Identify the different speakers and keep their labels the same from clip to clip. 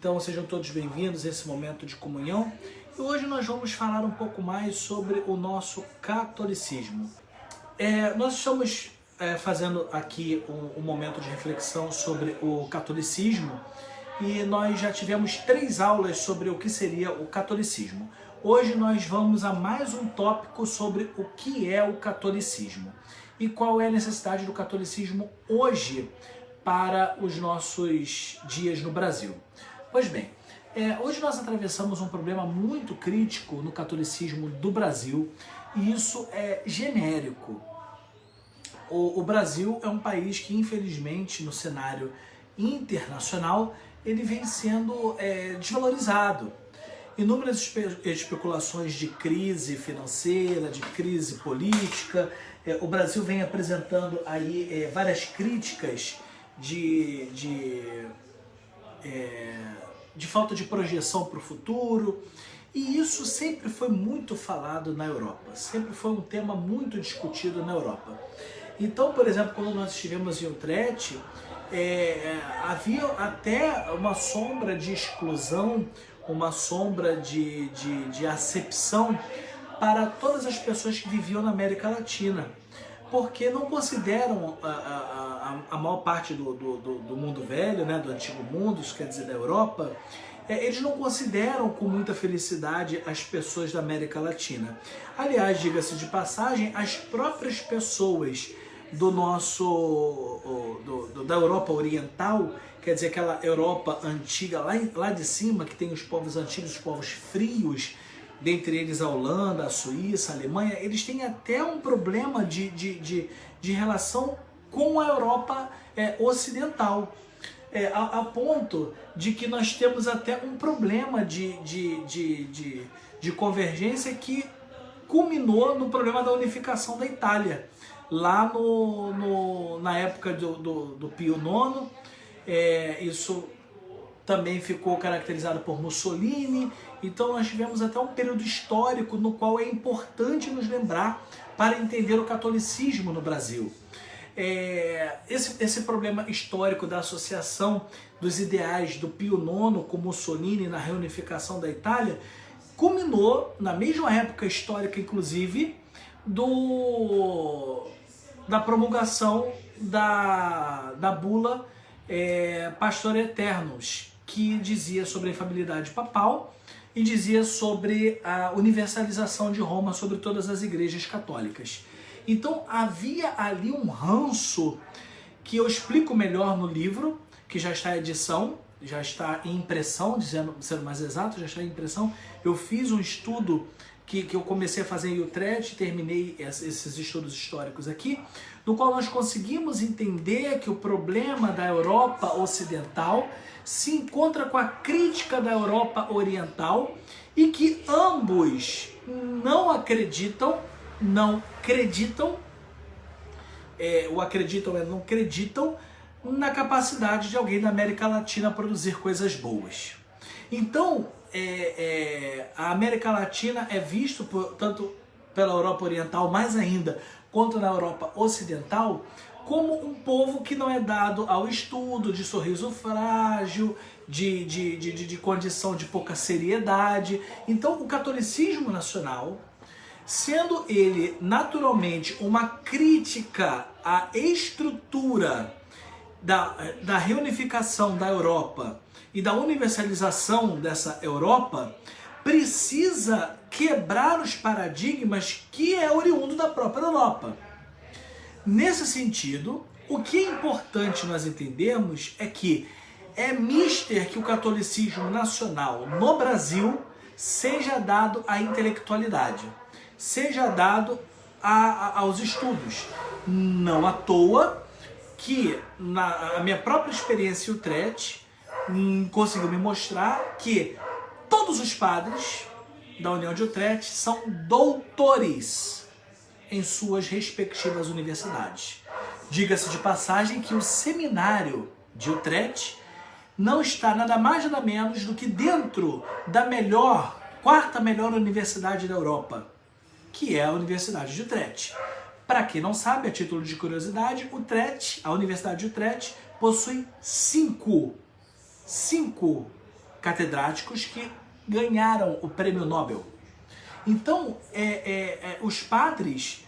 Speaker 1: Então sejam todos bem-vindos a esse momento de comunhão. E hoje nós vamos falar um pouco mais sobre o nosso catolicismo. Nós estamos fazendo aqui um momento de reflexão sobre o catolicismo e nós já tivemos 3 aulas sobre o que seria o catolicismo. Hoje nós vamos a mais um tópico sobre o que é o catolicismo e qual é a necessidade do catolicismo hoje para os nossos dias no Brasil. Pois bem, hoje nós atravessamos um problema muito crítico no catolicismo do Brasil e isso é genérico. O Brasil é um país que, infelizmente, no cenário internacional, ele vem sendo desvalorizado. Inúmeras especulações de crise financeira, de crise política. O Brasil vem apresentando aí várias críticas de falta de projeção para o futuro. E isso sempre foi muito falado na Europa. Sempre foi um tema muito discutido na Europa. Então, por exemplo, quando nós estivemos em Utrecht, havia até uma sombra de exclusão, uma sombra de acepção para todas as pessoas que viviam na América Latina, porque não consideram a maior parte do mundo velho, né, do antigo mundo, isso quer dizer da Europa, eles não consideram com muita felicidade as pessoas da América Latina. Aliás, diga-se de passagem, as próprias pessoas da Europa Oriental, quer dizer, aquela Europa antiga lá de cima, que tem os povos antigos, os povos frios, dentre eles a Holanda, a Suíça, a Alemanha, eles têm até um problema de relação com a Europa ocidental. A ponto de que nós temos até um problema de convergência que culminou no problema da unificação da Itália. Lá na época do Pio IX, isso também ficou caracterizado por Mussolini. Então nós tivemos até um período histórico no qual é importante nos lembrar para entender o catolicismo no Brasil. Esse problema histórico da associação dos ideais do Pio IX com Mussolini na reunificação da Itália culminou na mesma época histórica, inclusive, da promulgação da bula Pastor Eternus, que dizia sobre a infalibilidade papal e dizia sobre a universalização de Roma sobre todas as igrejas católicas. Então havia ali um ranço que eu explico melhor no livro, que já está em edição, já está em impressão, sendo mais exato, já está em impressão. Eu fiz um estudo que eu comecei a fazer em Utrecht, terminei esses estudos históricos aqui, no qual nós conseguimos entender que o problema da Europa Ocidental se encontra com a crítica da Europa Oriental e que ambos não acreditam, não acreditam na capacidade de alguém da América Latina produzir coisas boas. Então, a América Latina é visto, tanto pela Europa Oriental, mais ainda, quanto na Europa Ocidental, como um povo que não é dado ao estudo, de sorriso frágil, de condição de pouca seriedade. Então, o catolicismo nacional, sendo ele naturalmente uma crítica à estrutura da reunificação da Europa e da universalização dessa Europa, precisa quebrar os paradigmas que é oriundo da própria Europa. Nesse sentido, o que é importante nós entendermos é que é mister que o catolicismo nacional no Brasil seja dado à intelectualidade, seja dado aos estudos. Não à toa que a minha própria experiência em Utrecht conseguiu me mostrar que todos os padres da União de Utrecht são doutores em suas respectivas universidades. Diga-se de passagem que o seminário de Utrecht não está nada mais nada menos do que dentro da quarta melhor universidade da Europa, que é a Universidade de Utrecht. Para quem não sabe, a título de curiosidade, a Universidade de Utrecht possui cinco catedráticos que ganharam o prêmio Nobel. Então, os padres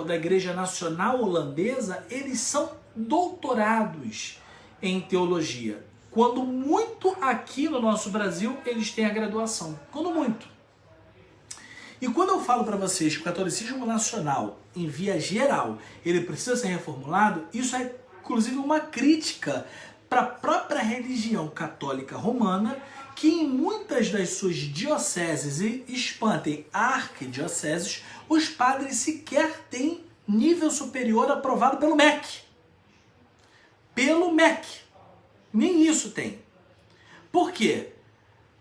Speaker 1: da Igreja Nacional Holandesa, eles são doutorados em teologia. Quando muito aqui no nosso Brasil, eles têm a graduação. Quando muito. E quando eu falo para vocês que o catolicismo nacional, em via geral, ele precisa ser reformulado, isso é inclusive uma crítica para a própria religião católica romana, que em muitas das suas dioceses e espantem arquidioceses, os padres sequer têm nível superior aprovado pelo MEC. Pelo MEC. Nem isso tem. Por quê?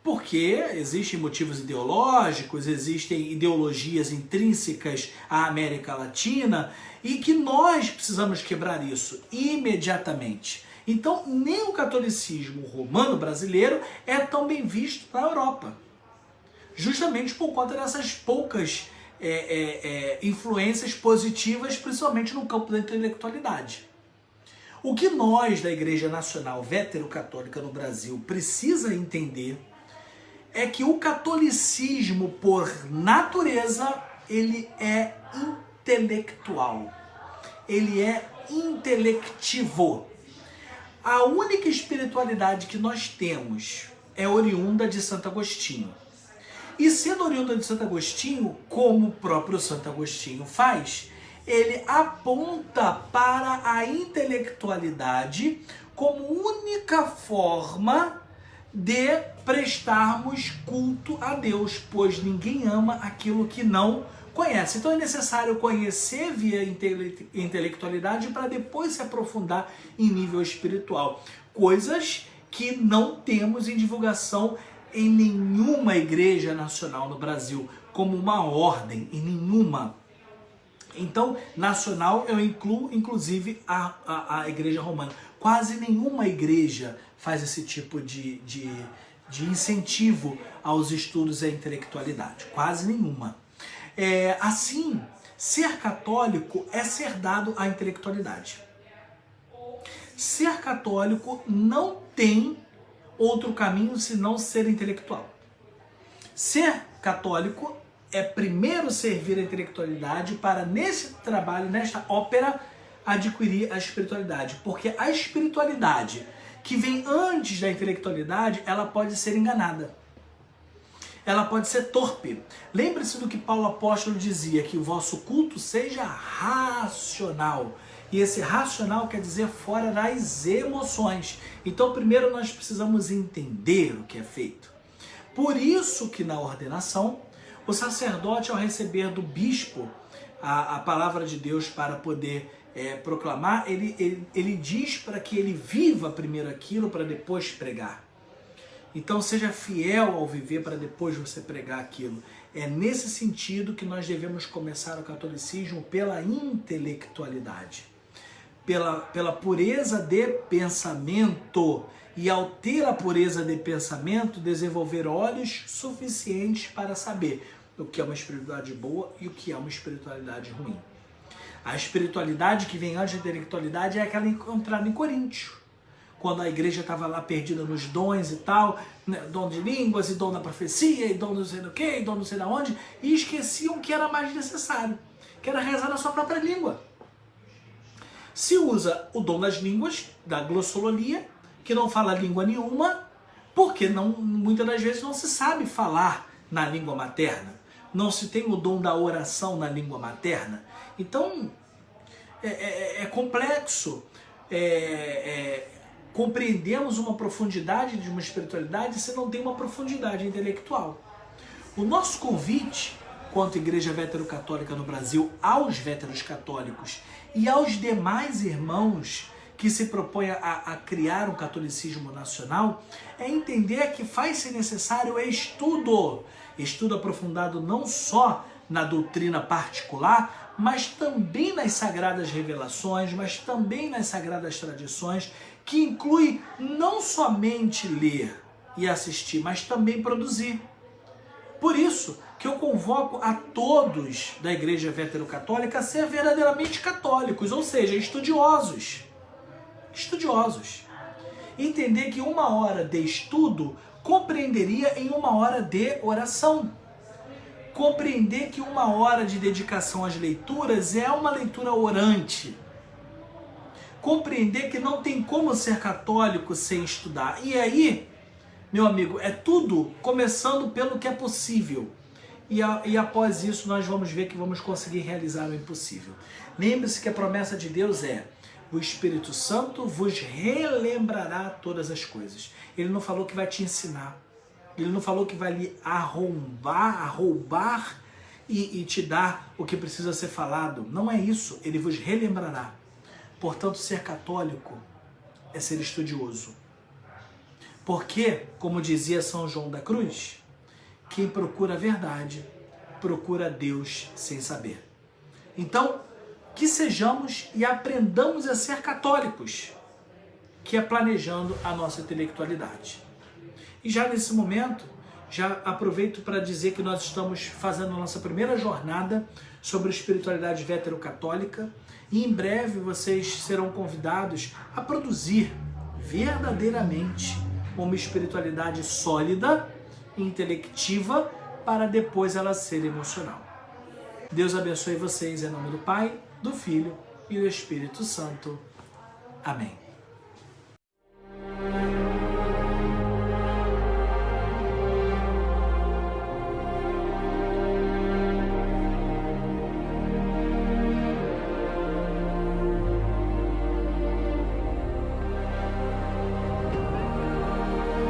Speaker 1: Porque existem motivos ideológicos, existem ideologias intrínsecas à América Latina e que nós precisamos quebrar isso imediatamente. Então, nem o catolicismo romano brasileiro é tão bem visto na Europa. Justamente por conta dessas poucas influências positivas, principalmente no campo da intelectualidade. O que nós, da Igreja Nacional Vétero-Católica no Brasil, precisa entender é que o catolicismo, por natureza, ele é intelectual. Ele é intelectivo. A única espiritualidade que nós temos é oriunda de Santo Agostinho. E sendo oriunda de Santo Agostinho, como o próprio Santo Agostinho faz, ele aponta para a intelectualidade como única forma de prestarmos culto a Deus, pois ninguém ama aquilo que não conhece. Então é necessário conhecer via intelectualidade para depois se aprofundar em nível espiritual. Coisas que não temos em divulgação em nenhuma igreja nacional no Brasil, como uma ordem, em nenhuma. Então, nacional eu incluo inclusive a igreja romana. Quase nenhuma igreja faz esse tipo de incentivo aos estudos e à intelectualidade. Quase nenhuma. Assim, ser católico é ser dado à intelectualidade. Ser católico não tem outro caminho senão ser intelectual. Ser católico é primeiro servir a intelectualidade para, nesse trabalho, nesta ópera, adquirir a espiritualidade. Porque a espiritualidade que vem antes da intelectualidade, ela pode ser enganada. Ela pode ser torpe. Lembre-se do que Paulo Apóstolo dizia, que o vosso culto seja racional. E esse racional quer dizer fora das emoções. Então, primeiro nós precisamos entender o que é feito. Por isso que na ordenação, o sacerdote, ao receber do bispo a palavra de Deus para poder proclamar, ele diz para que ele viva primeiro aquilo para depois pregar. Então seja fiel ao viver para depois você pregar aquilo. É nesse sentido que nós devemos começar o catolicismo, pela intelectualidade, pela pureza de pensamento. E ao ter a pureza de pensamento, desenvolver olhos suficientes para saber o que é uma espiritualidade boa e o que é uma espiritualidade ruim. A espiritualidade que vem antes da intelectualidade é aquela encontrada em Coríntios, quando a igreja estava lá perdida nos dons e tal, né, dom de línguas e dom da profecia e dom não sei do que, e dom não sei da onde, e esqueciam que era mais necessário, que era rezar na sua própria língua. Se usa o dom das línguas, da glossolalia, que não fala língua nenhuma, porque muitas das vezes não se sabe falar na língua materna, não se tem o dom da oração na língua materna. Então, é complexo. Compreendemos uma profundidade de uma espiritualidade se não tem uma profundidade intelectual. O nosso convite, quanto Igreja Vétero-Católica no Brasil, aos véteros católicos e aos demais irmãos que se propõem a criar um catolicismo nacional, é entender que faz-se necessário estudo aprofundado não só na doutrina particular, mas também nas sagradas revelações, mas também nas sagradas tradições, que inclui não somente ler e assistir, mas também produzir. Por isso que eu convoco a todos da Igreja Vétero-Católica a ser verdadeiramente católicos, ou seja, estudiosos. Entender que 1 hora de estudo compreenderia em uma hora de oração. Compreender que uma hora de dedicação às leituras é uma leitura orante. Compreender que não tem como ser católico sem estudar. E aí, meu amigo, é tudo começando pelo que é possível. E após isso nós vamos ver que vamos conseguir realizar o impossível. Lembre-se que a promessa de Deus é: o Espírito Santo vos relembrará todas as coisas. Ele não falou que vai te ensinar. Ele não falou que vai lhe roubar e te dar o que precisa ser falado. Não é isso. Ele vos relembrará. Portanto, ser católico é ser estudioso. Porque, como dizia São João da Cruz, quem procura a verdade, procura Deus sem saber. Então, que sejamos e aprendamos a ser católicos, que é planejando a nossa intelectualidade. E já nesse momento, já aproveito para dizer que nós estamos fazendo a nossa primeira jornada sobre espiritualidade veterocatólica e em breve vocês serão convidados a produzir verdadeiramente uma espiritualidade sólida e intelectiva para depois ela ser emocional. Deus abençoe vocês em nome do Pai, do Filho e do Espírito Santo. Amém.